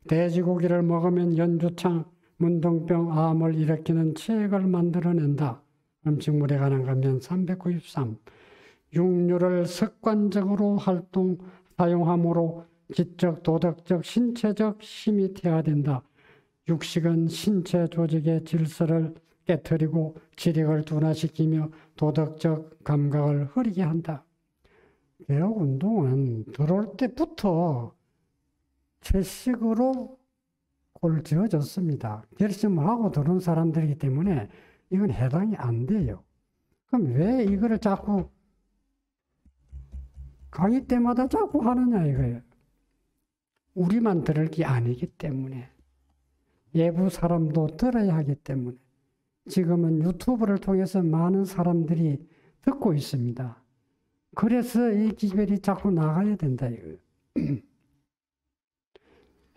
돼지고기를 먹으면 연조창, 문둥병, 암을 일으키는 체액을 만들어낸다. 음식물에 관한 거면 393. 육류를 습관적으로 사용함으로 지적, 도덕적, 신체적 힘이 퇴화된다. 육식은 신체 조직의 질서를 깨트리고 지력을 둔화시키며 도덕적 감각을 흐리게 한다. 개혁운동은 들어올 때부터 채식으로 골 지어졌습니다. 결심을 하고 들어온 사람들이기 때문에 이건 해당이 안 돼요. 그럼 왜 이거를 자꾸 강의 때마다 자꾸 하느냐 이거예요. 우리만 들을 게 아니기 때문에, 외부 사람도 들어야 하기 때문에. 지금은 유튜브를 통해서 많은 사람들이 듣고 있습니다. 그래서 이 기별이 자꾸 나가야 된다 이거예요.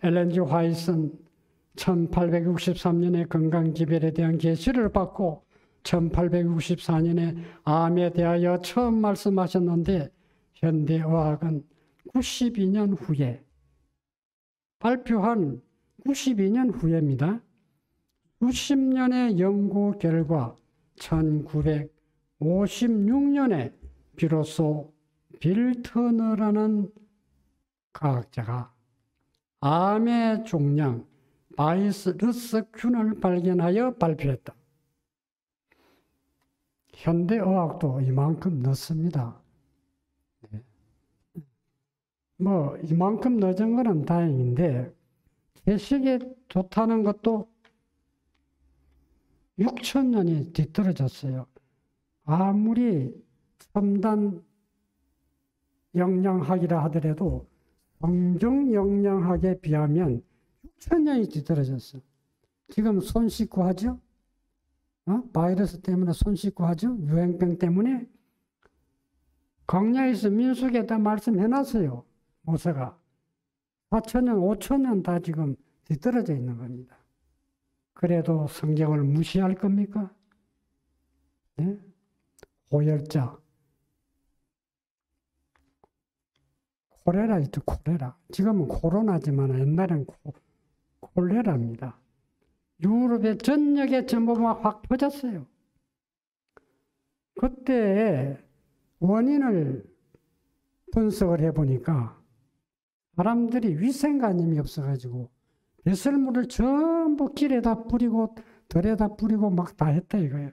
엘렌 G 화이트는 1863년에 건강기별에 대한 계시를 받고 1864년에 암에 대하여 처음 말씀하셨는데 현대의학은 92년 후에 발표한 92년 후입니다. 수십 년의 연구 결과 1956년에 비로소 빌 터너라는 과학자가 암의 종양 바이러스균을 발견하여 발표했다. 현대의학도 이만큼 늦습니다. 이만큼 늦은 거는 다행인데 채식에 좋다는 것도 6,000년이 뒤떨어졌어요. 아무리 첨단 영양학이라 하더라도 성경 영양학에 비하면 6,000년이 뒤떨어졌어. 지금 손 씻고 하죠? 바이러스 때문에 손 씻고 하죠? 유행병 때문에. 광야에서 민수기에다 말씀해놨어요. 모세가. 4,000년, 5,000년 다 지금 뒤떨어져 있는 겁니다. 그래도 성경을 무시할 겁니까? 네? 고열자. 콜레라 있죠, 콜레라. 지금은 코로나지만 옛날엔 콜레라입니다. 유럽의 전역에 전부 확 퍼졌어요. 그때 원인을 분석을 해보니까 사람들이 위생관념이 없어가지고 배설물을 전부 길에다 뿌리고 덜에다 뿌리고 막 다 했다 이거예요.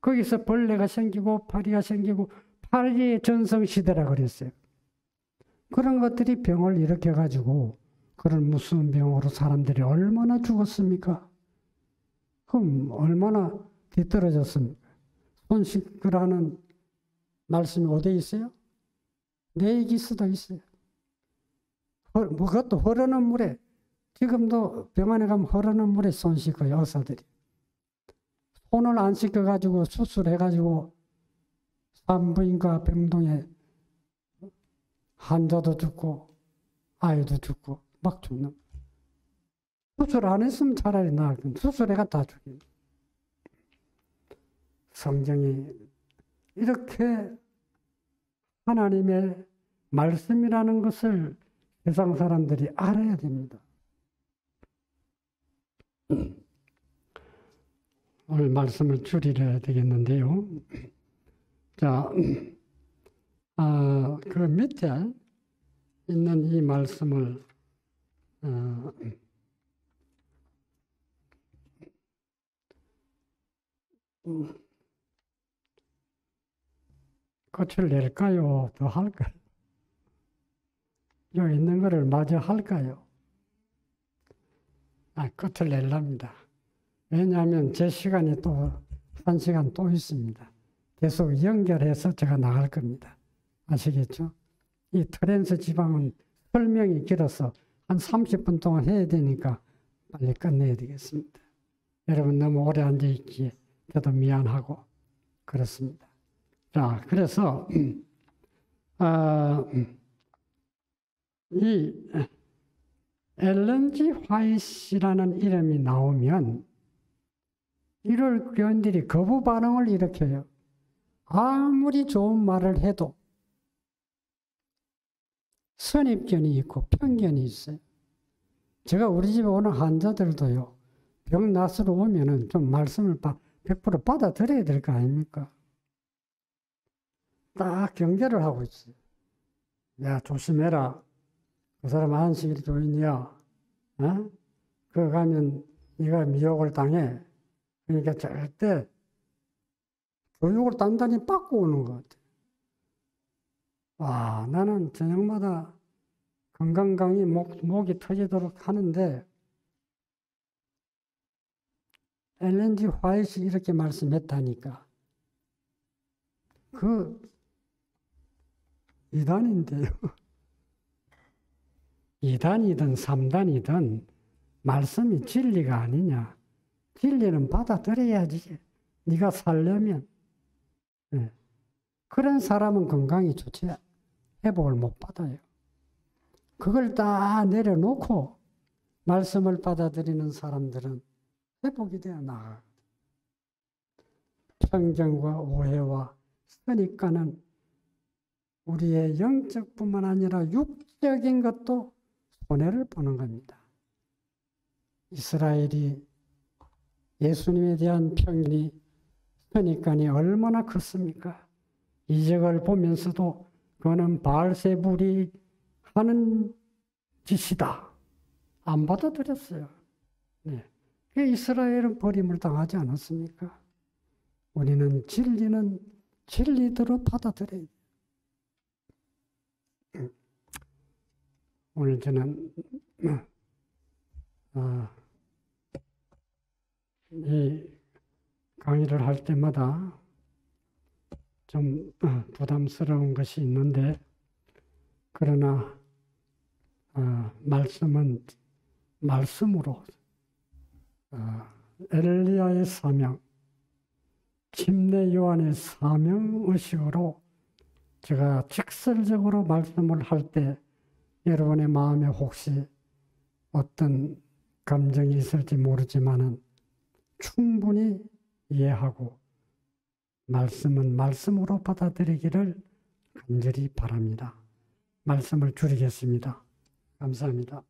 거기서 벌레가 생기고 파리가 생기고 파리의 전성시대라 그랬어요. 그런 것들이 병을 일으켜가지고 그런 무슨 병으로 사람들이 얼마나 죽었습니까? 그럼 얼마나 뒤떨어졌습니까? 손 씻으라는 말씀이 어디에 있어요? 레이기스도 있어요. 그것도 흐르는 물에, 지금도 병원에 가면 흐르는 물에 손 씻고요, 의사들이. 손을 안 씻겨가지고 수술해가지고 산부인과 병동에 환자도 죽고 아이도 죽고 막 죽는. 수술 안 했으면 차라리 나을 건데 수술해가 다 죽인. 성경이 이렇게 하나님의 말씀이라는 것을 세상 사람들이 알아야 됩니다. 오늘 말씀을 줄이려야 되겠는데요. 자, 그 밑에 있는 이 말씀을 끝을 낼까요? 더 할까요? 여기 있는 거를 마저 할까요? 끝을 낼랍니다. 왜냐하면 제 시간이 또 1시간 또 있습니다. 계속 연결해서 제가 나갈 겁니다. 아시겠죠? 이 트랜스 지방은 설명이 길어서 한 30분 동안 해야 되니까 빨리 끝내야 되겠습니다. 여러분 너무 오래 앉아있기에 저도 미안하고 그렇습니다. 자, 그래서 이 엘렌 G 화이트라는 이름이 나오면 이럴 교인들이 거부 반응을 일으켜요. 아무리 좋은 말을 해도 선입견이 있고 편견이 있어요. 제가 우리 집에 오는 환자들도요, 병 낫으러 오면은 좀 말씀을 100% 받아들여야 될 거 아닙니까? 딱 경계를 하고 있어요. 야, 조심해라. 그 사람 안식일 교인이야. 어? 그거 가면 네가 미혹을 당해. 그러니까 절대 교육을 단단히 받고 오는 것 같아요. 와, 나는 저녁마다 건강 강의 목이 터지도록 하는데 엘렌 G 화이트 이렇게 말씀했다니까. 그 이단인데요. 2단이든 3단이든 말씀이 진리가 아니냐. 진리는 받아들여야지. 네가 살려면. 네. 그런 사람은 건강이 좋지 회복을 못 받아요. 그걸 다 내려놓고 말씀을 받아들이는 사람들은 회복이 되어 나아요. 편견과 오해와 선입관은 우리의 영적뿐만 아니라 육적인 것도 손해를 보는 겁니다. 이스라엘이 예수님에 대한 편견이 선입관이 얼마나 컸습니까? 이적을 보면서도 그거는 바알세불이 하는 짓이다. 안 받아들였어요. 네. 이스라엘은 버림을 당하지 않았습니까? 우리는 진리는 진리대로 받아들여야 돼요. 오늘 저는 이 강의를 할 때마다 좀 부담스러운 것이 있는데, 그러나 말씀은 말씀으로 엘리야의 사명, 침례 요한의 사명의식으로 제가 직설적으로 말씀을 할 때 여러분의 마음에 혹시 어떤 감정이 있을지 모르지만은 충분히 이해하고 말씀은 말씀으로 받아들이기를 간절히 바랍니다. 말씀을 줄이겠습니다. 감사합니다.